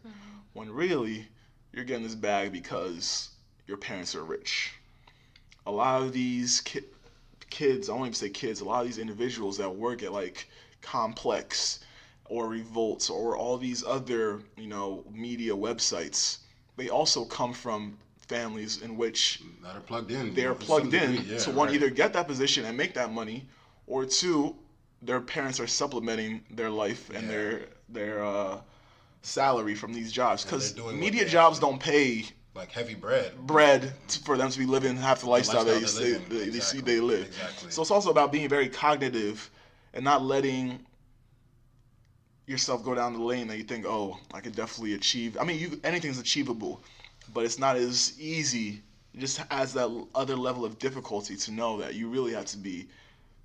When really, you're getting this bag because your parents are rich. A lot of these kids, I won't even say kids, a lot of these individuals that work at like Complex or Revolts or all these other, media websites, they also come from families in which that are plugged in. They're plugged in to one, either get that position and make that money, or two, their parents are supplementing their life and their salary from these jobs, because media jobs don't pay like heavy bread for them to be living half the lifestyle they see they live. Exactly. So it's also about being very cognitive and not letting yourself go down the lane that you think, oh, I could definitely achieve. I mean, anything's achievable, but it's not as easy. It just adds that other level of difficulty to know that you really have to be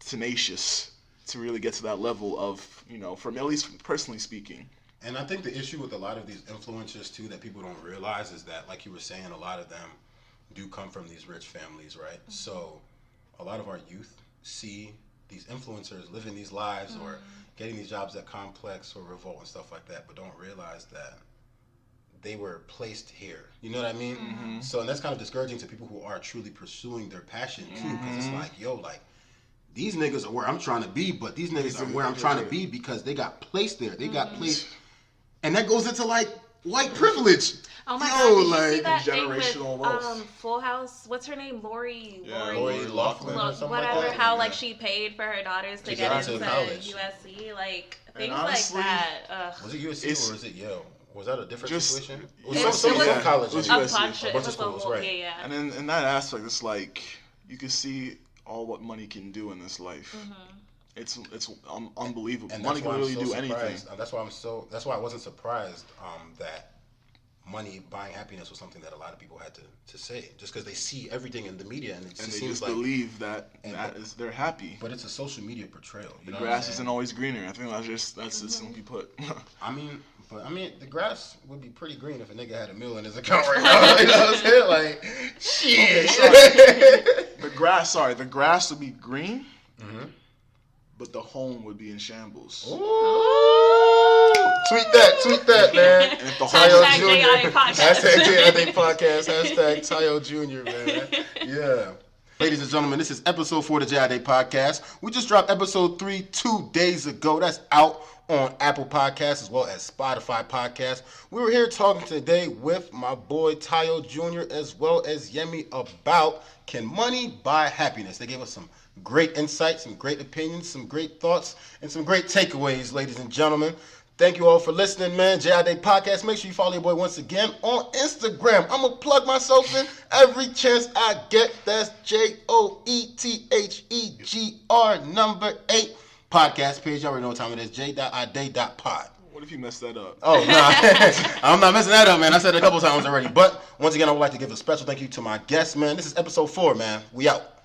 tenacious to really get to that level of, from at least personally speaking. And I think the issue with a lot of these influencers too that people don't realize is that, like you were saying, a lot of them do come from these rich families, right? So a lot of our youth see these influencers living these lives or getting these jobs at Complex or Revolt and stuff like that, but don't realize that they were placed here. You know what I mean? So, and that's kind of discouraging to people who are truly pursuing their passion too, because it's like, yo, like, these niggas are where I'm trying to be, but these niggas are where I'm trying to be because they got placed there. They got placed, and that goes into like white privilege. Oh my God! Did you see that generational thing with wealth. Full House? What's her name? Lori Loughlin or something whatever. like that. How like she paid for her daughters to get into college. USC, like And things honestly, like that. Was it USC or was it Yale? Was that a different Just- situation? it Some was- some yeah, college. it was A USC. bunch A of, bunch it of was a schools, whole, right. yeah. And in that aspect, it's like you can see all what money can do in this life. It's unbelievable. And Money that's why can I'm really so do anything. surprised. That's why I wasn't surprised that money buying happiness was something that a lot of people had to say, just because they see everything in the media and it just And they seems just like. believe that they're happy. But it's a social media portrayal. You The know grass what I'm isn't always greener. I think that's just simply put. I mean, the grass would be pretty green if a nigga had $1 million in his account right now. You know what I'm saying? Like, shit. The grass would be green, but the home would be in shambles. Ooh. Tweet that, man. And if the Tayo Hashtag Jr. JIA podcast. Hashtag JIA podcast. Hashtag Tayo Jr., man. Yeah. Ladies and gentlemen, this is episode 4 of the JIA podcast. We just dropped episode 3 2 days ago. That's out on Apple Podcasts as well as Spotify Podcasts. We were here talking today with my boy Tayo Jr. as well as Yemi about can money buy happiness. They gave us some great insights, some great opinions, some great thoughts, and some great takeaways, ladies and gentlemen. Thank you all for listening, man. JIA Podcast. Make sure you follow your boy once again on Instagram. I'm going to plug myself in every chance I get. That's JOETHEGR 8 podcast page. You already know what time it is. j.ide.pod. What if you messed that up? Oh, no. I'm not messing that up, man. I said it a couple times already. But once again, I would like to give a special thank you to my guest, man. This is episode 4, man. We out.